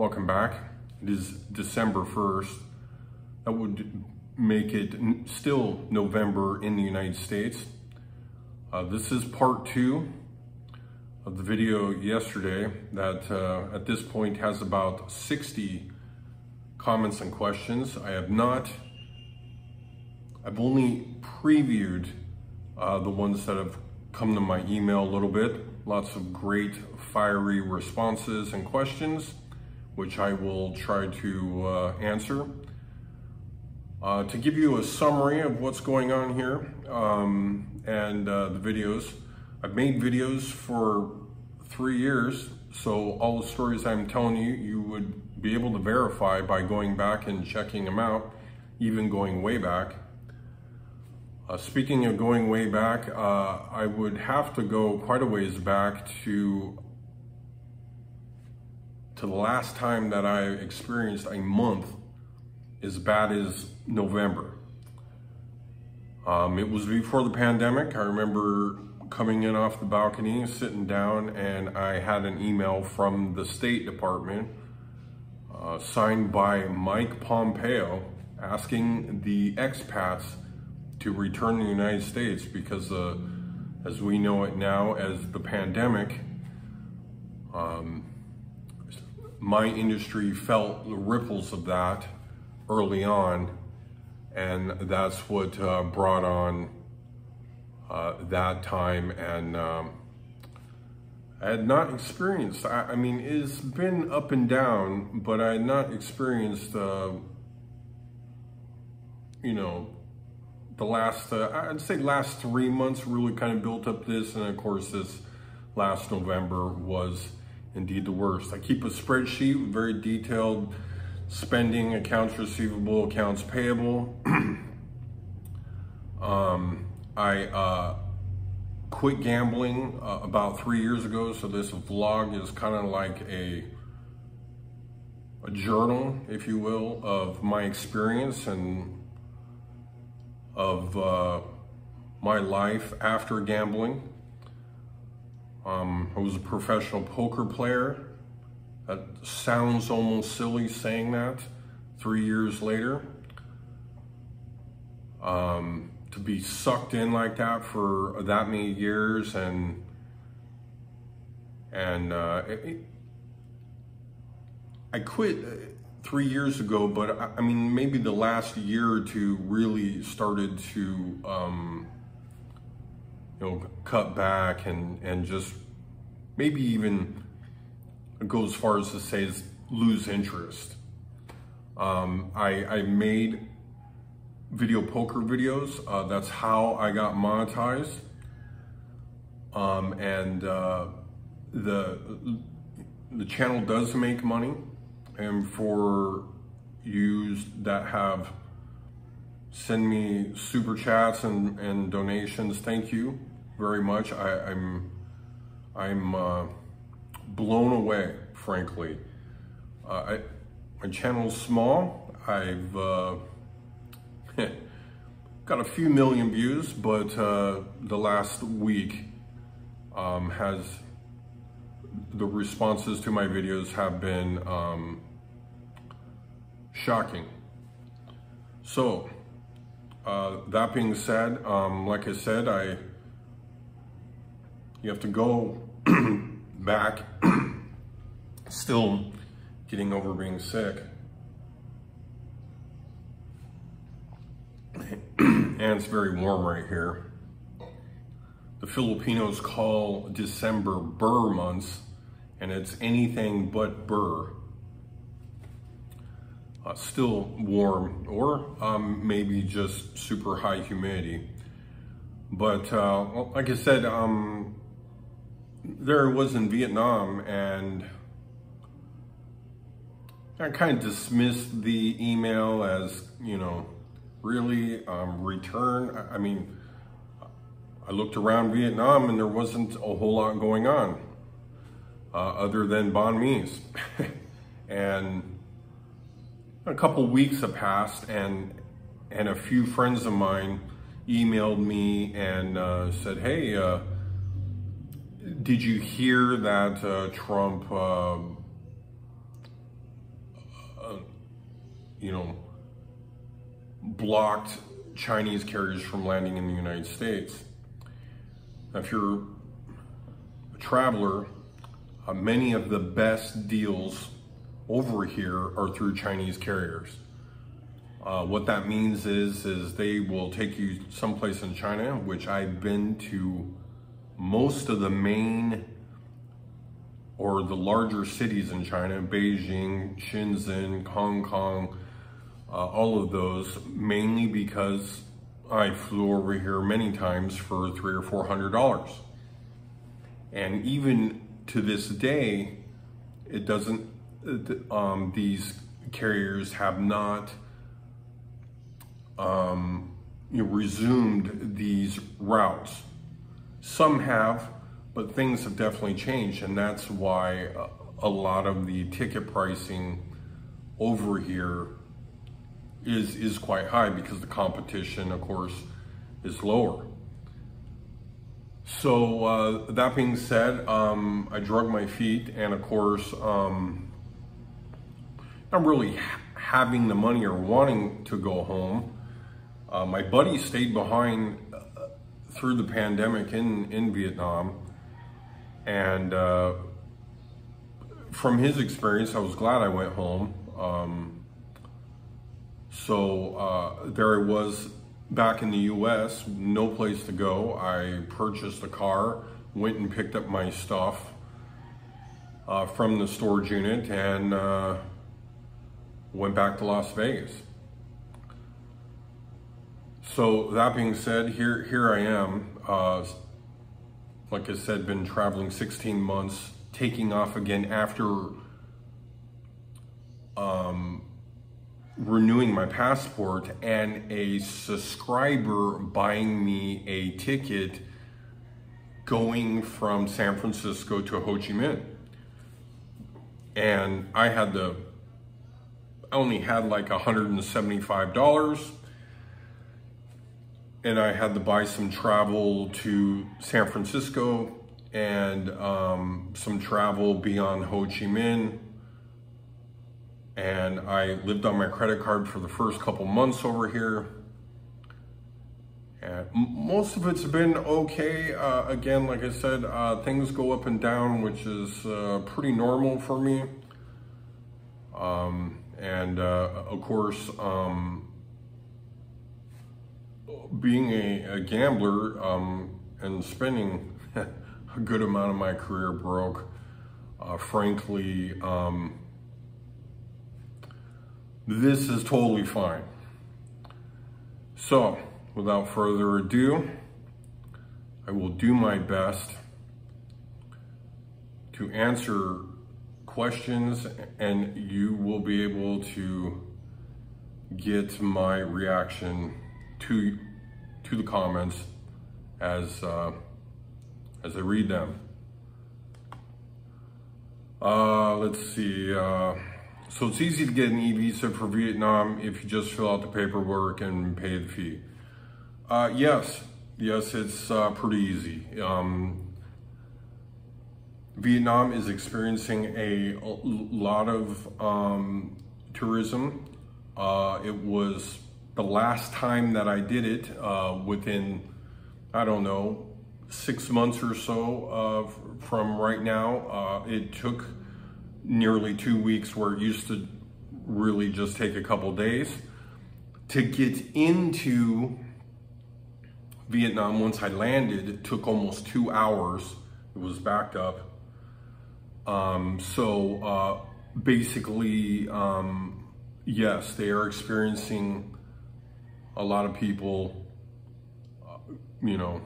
Welcome back. It is December 1st. That would make it still November in the United States. This is part 2 of the video yesterday that at this point has about 60 comments and questions. I've only previewed the ones that have come to my email a little bit. Lots of great fiery responses and questions, which I will try to answer. To give you a summary of what's going on here and the videos. I've made videos for 3 years, so all the stories I'm telling you, you would be able to verify by going back and checking them out, even going way back. Speaking of going way back, I would have to go quite a ways back to the last time that I experienced a month as bad as November. It was before the pandemic. I remember coming in off the balcony, sitting down, and I had an email from the State Department signed by Mike Pompeo asking the expats to return to the United States because as we know it now as the pandemic, my industry felt the ripples of that early on, and that's what brought on that time. And I had not experienced, I mean, it's been up and down, but I had not experienced, you know, the last, I'd say last 3 months really kind of built up this, and of course this last November was indeed the worst. I keep a spreadsheet with very detailed spending, accounts receivable, accounts payable. I quit gambling about 3 years ago, so this vlog is kind of like a journal, if you will, of my experience and of my life after gambling. I was a professional poker player. That sounds almost silly saying that 3 years later. To be sucked in like that for that many years, and I quit 3 years ago, but I mean, maybe the last year or two really started to, you know, cut back and just maybe even go as far as to say is lose interest. I made video poker videos. That's how I got monetized. And the channel does make money. And for you that have sent me super chats and donations, thank you very much. I'm blown away, frankly. My channel's small. I've got a few million views, but the last week the responses to my videos have been shocking. So that being said, like I said, you have to go back. Still getting over being sick. And it's very warm right here. The Filipinos call December Burr months, and it's anything but Burr. Still warm, or maybe just super high humidity. But like I said, there I was in Vietnam, and I kind of dismissed the email as, you know, really return. I mean, I looked around Vietnam and there wasn't a whole lot going on other than banh mi's. And a couple weeks have passed, and a few friends of mine emailed me and said, hey, did you hear that Trump blocked Chinese carriers from landing in the United States. Now, if you're a traveler, many of the best deals over here are through Chinese carriers. What that means is they will take you someplace in China, which I've been to most of the main or the larger cities in China: Beijing, Shenzhen, Hong Kong, all of those, mainly because I flew over here many times for $300 or $400. And even to this day, it doesn't, these carriers have not resumed these routes. Some have, but things have definitely changed, and that's why a lot of the ticket pricing over here is quite high, because the competition, of course, is lower. So that being said, I drug my feet, and of course, not really having the money or wanting to go home. My buddy stayed behind through the pandemic in Vietnam, and from his experience, I was glad I went home. So there I was back in the US, no place to go. I purchased a car, went and picked up my stuff from the storage unit, and went back to Las Vegas. So that being said, here I am. Like I said, been traveling 16 months, taking off again after renewing my passport, and a subscriber buying me a ticket going from San Francisco to Ho Chi Minh. And I only had like $175, and I had to buy some travel to San Francisco and some travel beyond Ho Chi Minh. And I lived on my credit card for the first couple months over here. And most of it's been okay. Again, like I said, things go up and down, which is pretty normal for me. Of course, being a gambler and spending a good amount of my career broke, frankly, this is totally fine. So, without further ado, I will do my best to answer questions, and you will be able to get my reaction to the comments as I read them. Let's see. So it's easy to get an e-visa for Vietnam if you just fill out the paperwork and pay the fee. Yes, it's pretty easy. Vietnam is experiencing a lot of tourism. It was the last time that I did it within, I don't know, 6 months or so from right now. It took nearly 2 weeks, where it used to really just take a couple days. To get into Vietnam, once I landed, it took almost 2 hours. It was backed up. Basically, yes, they are experiencing a lot of people, a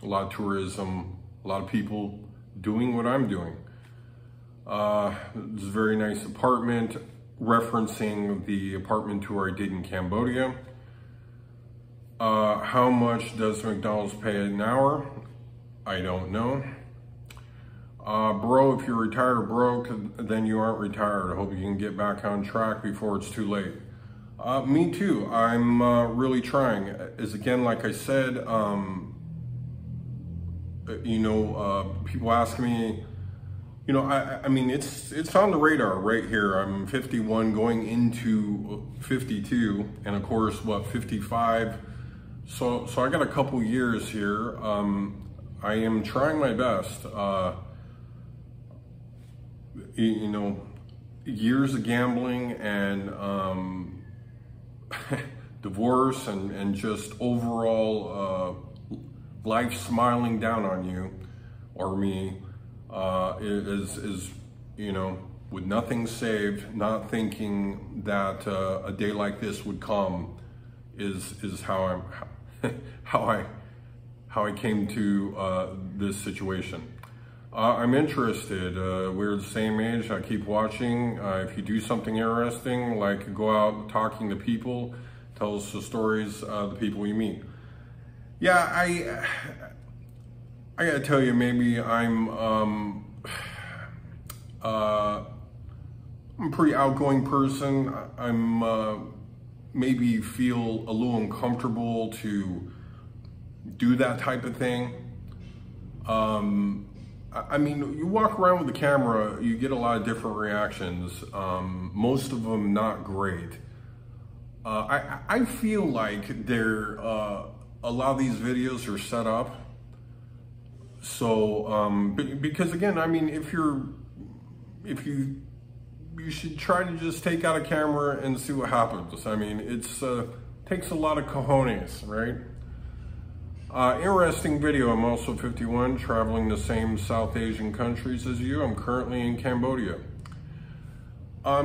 lot of tourism, a lot of people doing what I'm doing. It's a very nice apartment, referencing the apartment tour I did in Cambodia. How much does McDonald's pay an hour? I don't know. Bro, if you're retired or broke, then you aren't retired. I hope you can get back on track before it's too late. Me too. I'm really trying. As again, like I said, people ask me, you know, I mean, it's on the radar right here. I'm 51 going into 52, and of course, what, 55. So I got a couple years here. I am trying my best. You know, years of gambling and divorce and just overall life smiling down on you or me. Is you know, with nothing saved, not thinking that a day like this would come, is how I came to this situation. I'm interested. We're the same age. I keep watching. If you do something interesting, like go out talking to people, tell us the stories of the people you meet. Yeah, I gotta tell you, maybe I'm a pretty outgoing person. I'm maybe feel a little uncomfortable to do that type of thing. I mean, you walk around with the camera, you get a lot of different reactions. Most of them not great. I feel like they're a lot of these videos are set up. So, because again, I mean, you should try to just take out a camera and see what happens. I mean, it's takes a lot of cojones, right? Interesting video. I'm also 51, traveling the same South Asian countries as you. I'm currently in Cambodia. I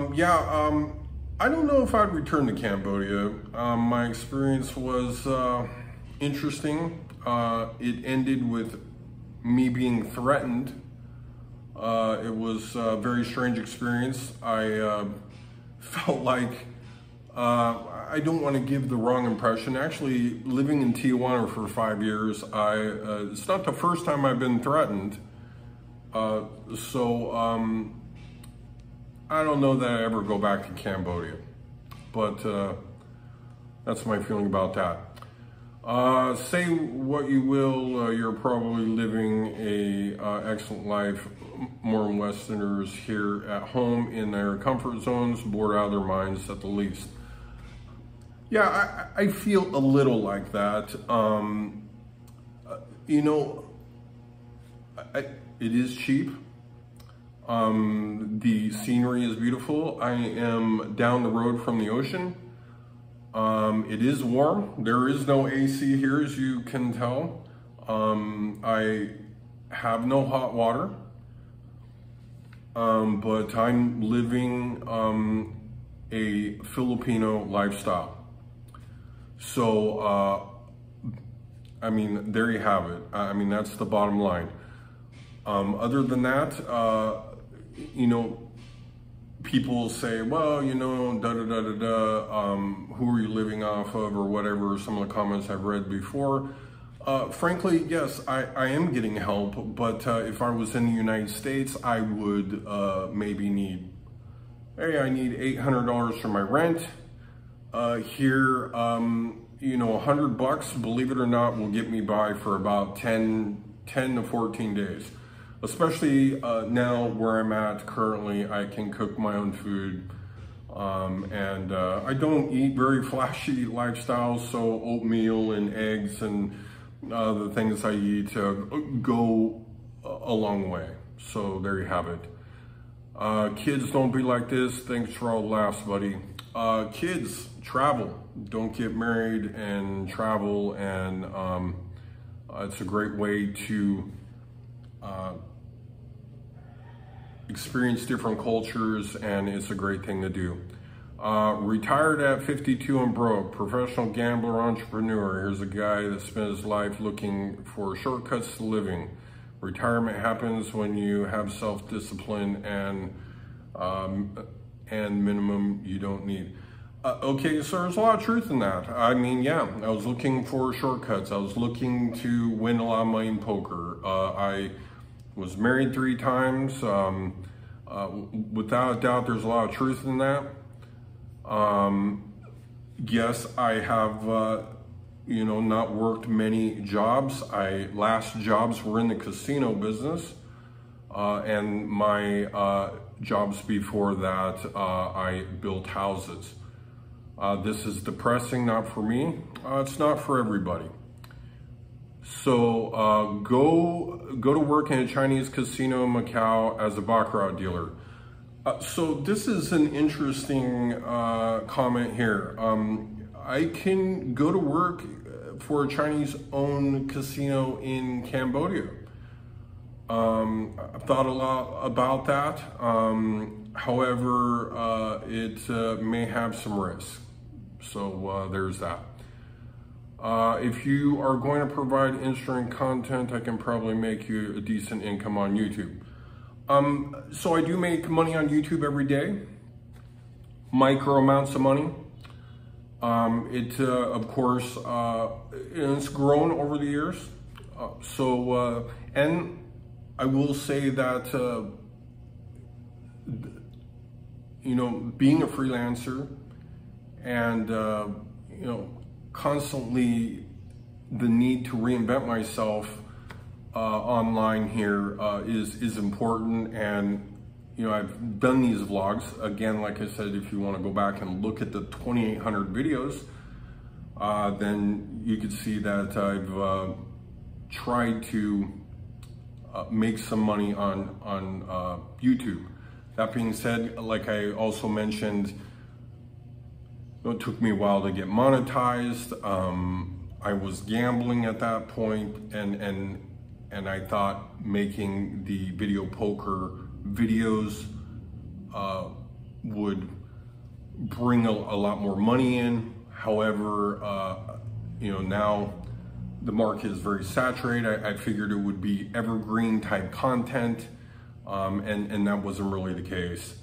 don't know if I'd return to Cambodia. My experience was interesting. It ended with me being threatened. It was a very strange experience. I felt like I don't want to give the wrong impression. Actually, living in Tijuana for 5 years, it's not the first time I've been threatened. I don't know that I ever go back to Cambodia, but that's my feeling about that. Say what you will, you're probably living a excellent life. More Westerners here at home in their comfort zones, bored out of their minds at the least. Yeah, I feel a little like that. You know, it is cheap. The scenery is beautiful. I am down the road from the ocean. It is warm. There is no AC here, as you can tell. I have no hot water, but I'm living a Filipino lifestyle. So, I mean, there you have it. I mean, that's the bottom line. Other than that, you know, people say, well, you know, who are you living off of or whatever, some of the comments I've read before. Frankly, yes, I am getting help, but if I was in the United States, I would maybe need, hey, I need $800 for my rent. Here, you know, $100, believe it or not, will get me by for about 10 to 14 days. Especially now where I'm at currently, I can cook my own food. And I don't eat very flashy lifestyles, so oatmeal and eggs and the things I eat go a long way. So there you have it. Kids, don't be like this. Thanks for all the laughs, buddy. Kids, travel. Don't get married and travel, and it's a great way to experience different cultures, and it's a great thing to do. Retired at 52 and broke, professional gambler, entrepreneur. Here's a guy that spent his life looking for shortcuts to living. Retirement happens when you have self-discipline and minimum you don't need. Okay, so there's a lot of truth in that. I mean, yeah, I was looking for shortcuts. I was looking to win a lot of money in poker. I was married 3 times. Without a doubt, there's a lot of truth in that. Yes, I have, you know, not worked many jobs. Last jobs were in the casino business. and my jobs before that, I built houses. This is depressing, not for me. It's not for everybody. So go to work in a Chinese casino in Macau as a baccarat dealer. So this is an interesting comment here. I can go to work for a Chinese-owned casino in Cambodia. I've thought a lot about that. However, it may have some risk. So there's that. If you are going to provide interesting content, I can probably make you a decent income on YouTube. So I do make money on YouTube every day, micro amounts of money. Of course, it's grown over the years. And I will say that, you know, being a freelancer and, you know, constantly the need to reinvent myself online here is important. And you know, I've done these vlogs again. Like I said, if you want to go back and look at the 2,800 videos, then you could see that I've tried to make some money on YouTube. That being said, like I also mentioned, it took me a while to get monetized. I was gambling at that point, and I thought making the video poker videos would bring a lot more money in. However, you know, now the market is very saturated. I figured it would be evergreen type content, and that wasn't really the case.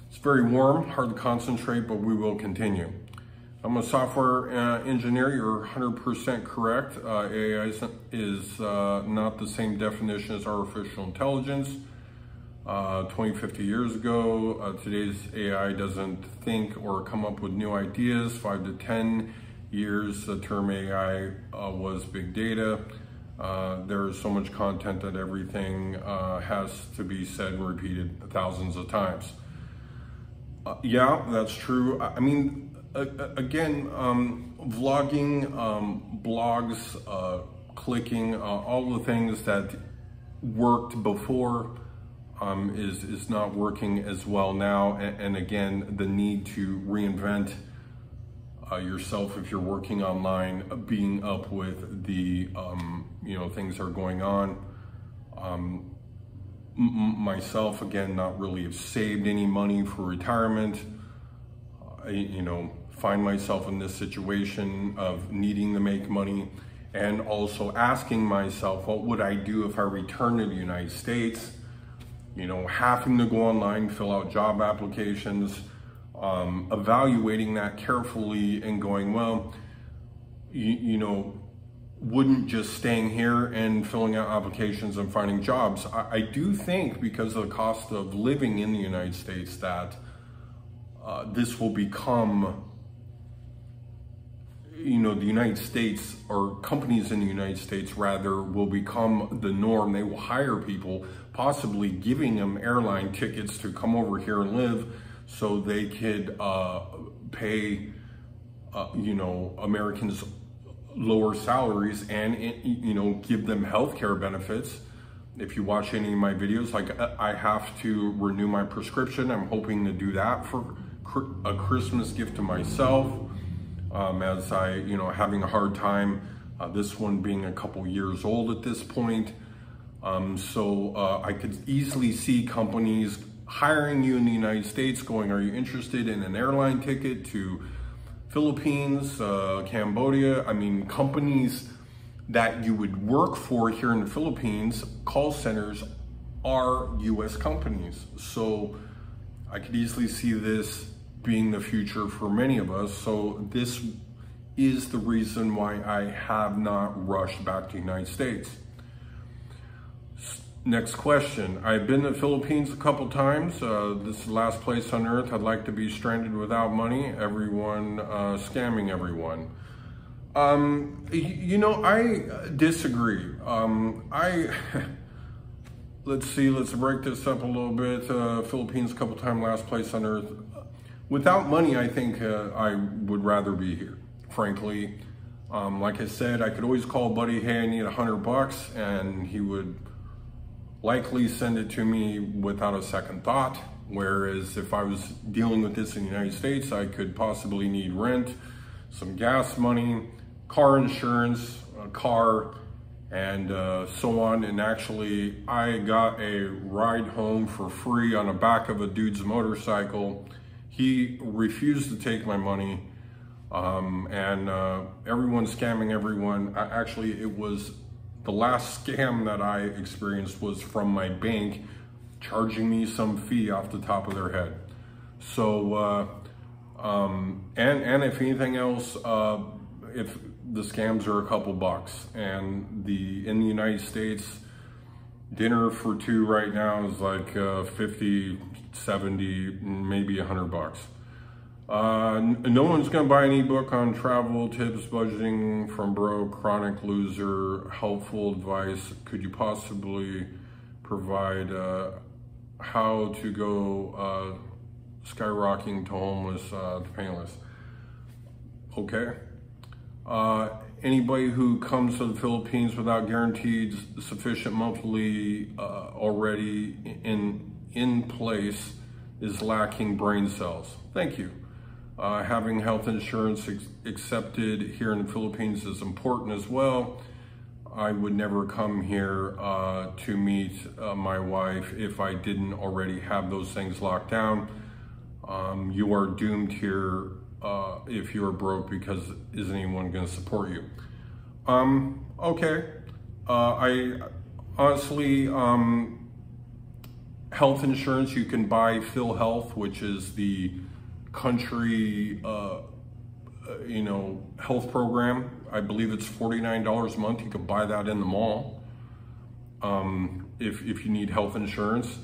It's very warm, hard to concentrate, but we will continue. I'm a software engineer. You're 100% correct. AI is not the same definition as artificial intelligence. 20, 50 years ago, today's AI doesn't think or come up with new ideas. 5 to 10 years, the term AI was big data. There is so much content that everything has to be said and repeated thousands of times. Yeah, that's true. I mean, again, vlogging, blogs, clicking, all the things that worked before is not working as well now. And again, the need to reinvent yourself if you're working online, being up with the, you know, things that are going on. Myself, again, not really have saved any money for retirement. You know, find myself in this situation of needing to make money and also asking myself, what would I do if I returned to the United States? You know, having to go online, fill out job applications, evaluating that carefully and going, well, you know, wouldn't just staying here and filling out applications and finding jobs. I do think because of the cost of living in the United States that this will become, you know, the United States, or companies in the United States rather, will become the norm. They will hire people, possibly giving them airline tickets to come over here and live so they could pay, you know, Americans lower salaries and, you know, give them healthcare benefits. If you watch any of my videos, like I have to renew my prescription. I'm hoping to do that for a Christmas gift to myself, as I, you know, having a hard time, this one being a couple years old at this point. So I could easily see companies hiring you in the United States going, are you interested in an airline ticket to Philippines, Cambodia? I mean, companies that you would work for here in the Philippines, call centers, are US companies. So I could easily see this being the future for many of us. So this is the reason why I have not rushed back to the United States. Next question. I've been to the Philippines a couple times. This is the last place on earth I'd like to be, stranded without money, everyone scamming everyone. You know, I disagree. let's see, let's break this up a little bit. Philippines, a couple times, last place on earth. Without money, I think I would rather be here, frankly. Like I said, I could always call buddy, hey, I need $100, and he would likely send it to me without a second thought. Whereas if I was dealing with this in the United States, I could possibly need rent, some gas money, car insurance, a car, and so on. And actually, I got a ride home for free on the back of a dude's motorcycle. He refused to take my money, and everyone's scamming everyone. Actually, it was the last scam that I experienced was from my bank, charging me some fee off the top of their head. So, and if anything else, if the scams are a couple bucks, and in the United States, dinner for two right now is like 50, 70, maybe $100. No one's gonna buy an ebook on travel tips, budgeting from broke, chronic loser, helpful advice. Could you possibly provide how to go skyrocketing to homeless to penniless? Okay. Anybody who comes to the Philippines without guaranteed sufficient monthly already in place is lacking brain cells. Thank you. Having health insurance accepted here in the Philippines is important as well. I would never come here to meet my wife if I didn't already have those things locked down. You are doomed here if you're broke, because isn't anyone going to support you? Okay. I honestly, health insurance, you can buy PhilHealth, which is the country, health program. I believe it's $49 a month. You could buy that in the mall if you need health insurance.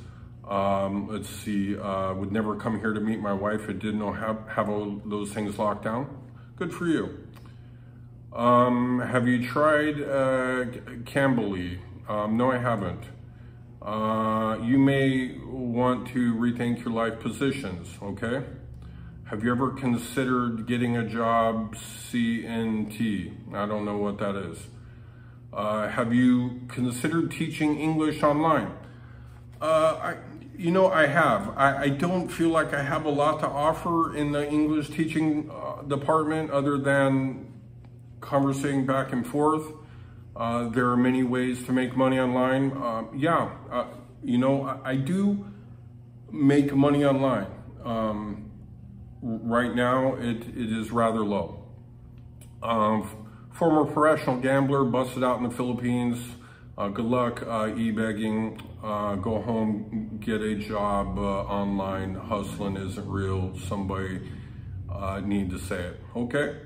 Let's see, would never come here to meet my wife. I didn't know have all those things locked down. Good for you. Have you tried Cambly? No, I haven't. You may want to rethink your life positions, okay? Have you ever considered getting a job CNT? I don't know what that is. Have you considered teaching English online? I have. I don't feel like I have a lot to offer in the English teaching department other than conversating back and forth. There are many ways to make money online. I do make money online. Right now, it is rather low. Former professional gambler, busted out in the Philippines. Good luck e-begging. Go home, get a job online. Hustling isn't real. Somebody need to say it. Okay.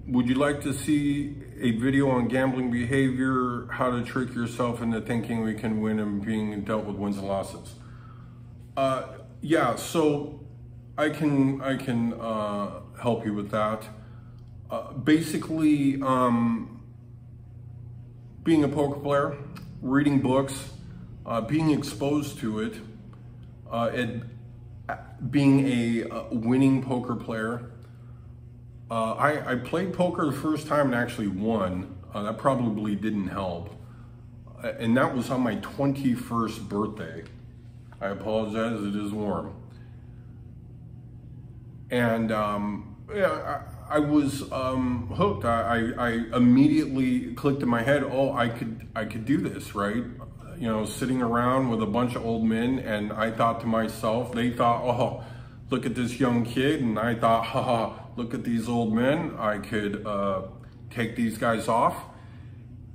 Would you like to see a video on gambling behavior, how to trick yourself into thinking we can win and being dealt with wins and losses? Yeah, so I can help you with that. Basically, being a poker player, reading books, being exposed to it, and being a winning poker player. I played poker the first time and actually won. That probably didn't help. And that was on my 21st birthday. I apologize, it is warm. And I was hooked. I immediately clicked in my head, oh, I could do this, right? Sitting around with a bunch of old men, and I thought to myself, they thought, oh, look at this young kid, and I thought, haha, look at these old men. I could take these guys off.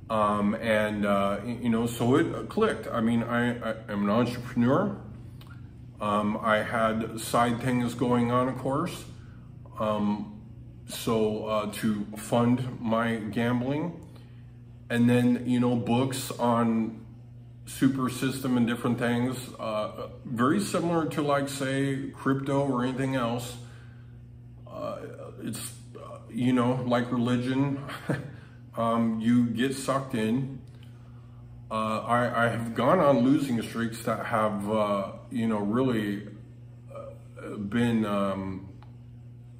So it clicked. I mean, I am an entrepreneur. I had side things going on, of course. To fund my gambling, and then, books on super system and different things, very similar to, like, say, crypto or anything else. It's, like religion, you get sucked in. I have gone on losing streaks that have, really been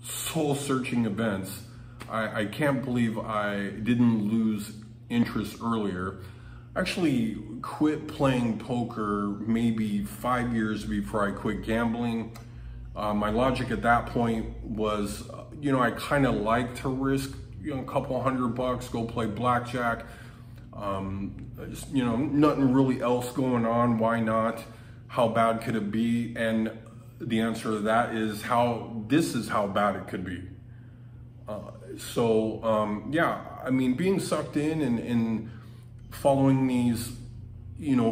soul-searching events. I can't believe I didn't lose interest earlier. I actually quit playing poker maybe 5 years before I quit gambling. My logic at that point was, I kind of like to risk, a couple $100, go play blackjack. Nothing really else going on. Why not? How bad could it be? And the answer to that is this is how bad it could be. Being sucked in and following these,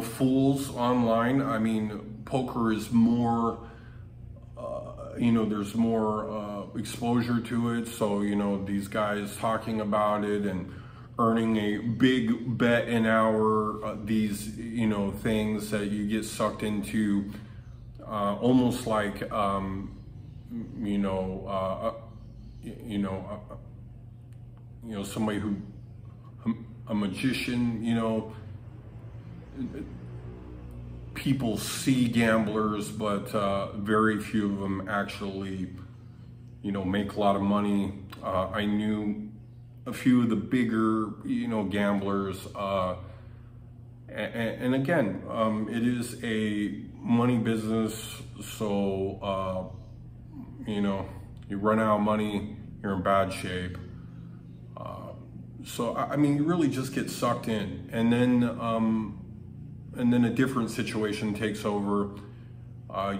fools online. Poker is more, there's more exposure to it. So, these guys talking about it and earning a big bet an hour, these, things that you get sucked into, almost like, somebody a magician, people see gamblers, but very few of them actually, make a lot of money. I knew a few of the bigger, gamblers, and again, it is a money business. So, you run out of money, you're in bad shape. You really just get sucked in, and then a different situation takes over.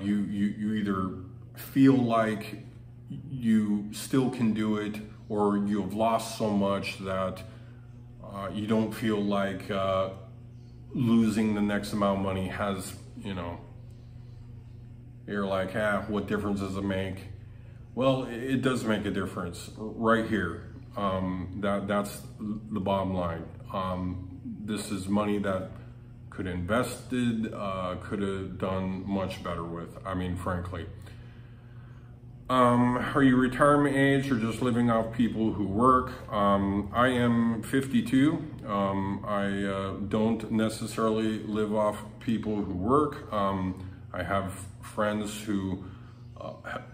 You either feel like you still can do it, or you have lost so much that you don't feel like losing the next amount of money has, you're like, what difference does it make? Well, it does make a difference right here. That's the bottom line. This is money that could have invested, could have done much better with, frankly. Are you retirement age or just living off people who work? I am 52. I don't necessarily live off people who work. I have friends who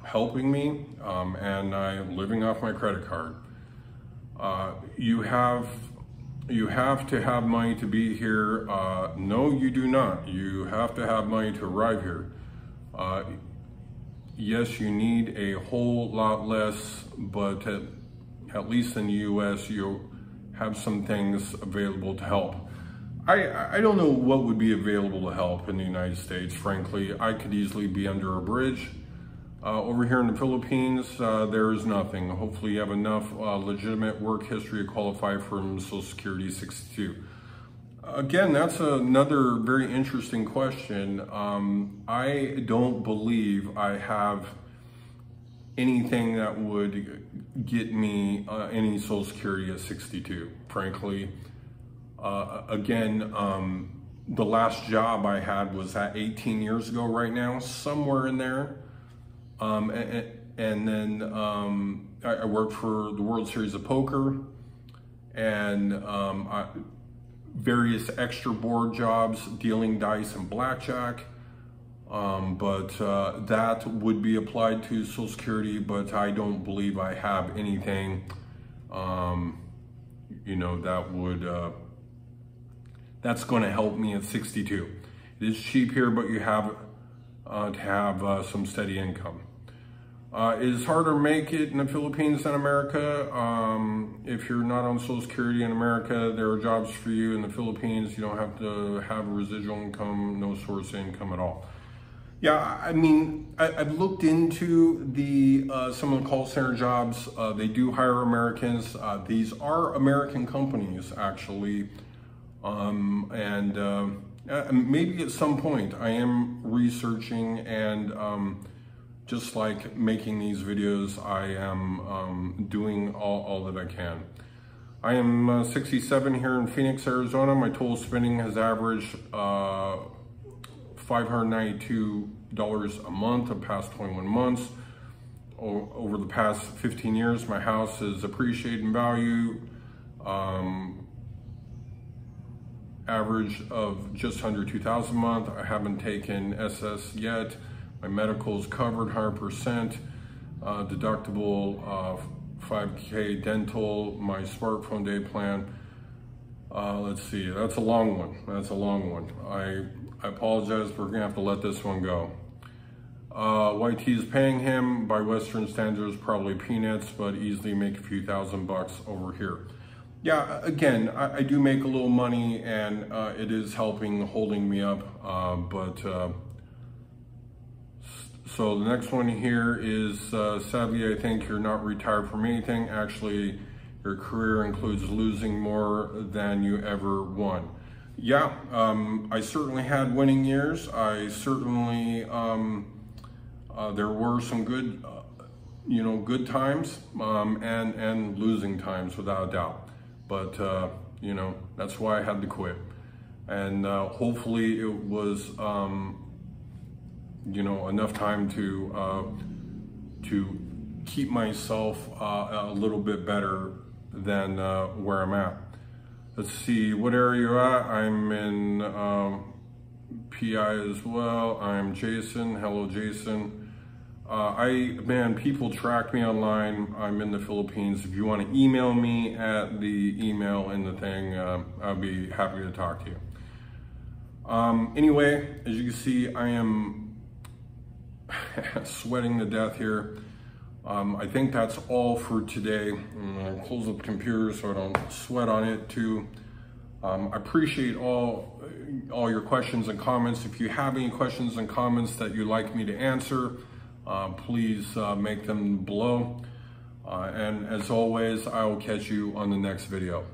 helping me, and I'm living off my credit card. You have to have money to be here. No, you do not. You have to have money to arrive here. Yes, you need a whole lot less, but at least in the US, you have some things available to help. I don't know what would be available to help in the United States, frankly. I could easily be under a bridge. Over here in the Philippines, there is nothing. Hopefully you have enough legitimate work history to qualify for Social Security 62. Again, that's another very interesting question. I don't believe I have anything that would get me any Social Security at 62, frankly. The last job I had was at 18 years ago right now, somewhere in there. And then I worked for the World Series of Poker, and various extra board jobs dealing dice and blackjack. That would be applied to Social Security, but I don't believe I have anything, that would, that's going to help me at 62. It is cheap here, but you have to have some steady income. It is harder to make it in the Philippines than America. If you're not on Social Security in America, there are jobs for you in the Philippines. You don't have to have a residual income, no source of income at all. Yeah, I've looked into some of the call center jobs. They do hire Americans. These are American companies, actually. Maybe at some point I am researching, and just like making these videos, I am doing all that I can. I am 67 here in Phoenix, Arizona. My total spending has averaged $592 a month the past 21 months. Over the past 15 years, my house has appreciated in value average of just under 2,000 a month. I haven't taken SS yet. My medical's covered 100%. Deductible 5K dental, my smartphone day plan. Let's see, that's a long one. That's a long one. I apologize, but we're gonna have to let this one go. YT is paying him by Western standards, probably peanuts, but easily make a few $1,000 over here. Yeah, again, I do make a little money, and it is holding me up, so the next one here is, sadly, I think you're not retired from anything. Actually, your career includes losing more than you ever won. Yeah, I certainly had winning years. I certainly, there were some good, good times, and losing times without a doubt. But, that's why I had to quit. And hopefully it was, enough time to keep myself a little bit better than where I'm at. Let's see, what area you're at? I'm in PI as well. I'm Jason. Hello, Jason. People track me online. I'm in the Philippines. If you want to email me at the email in the thing, I'll be happy to talk to you. Anyway, as you can see, I am sweating to death here. I think that's all for today. I'm gonna close up the computer so I don't sweat on it too. I appreciate all your questions and comments. If you have any questions and comments that you'd like me to answer, please make them below. And as always, I will catch you on the next video.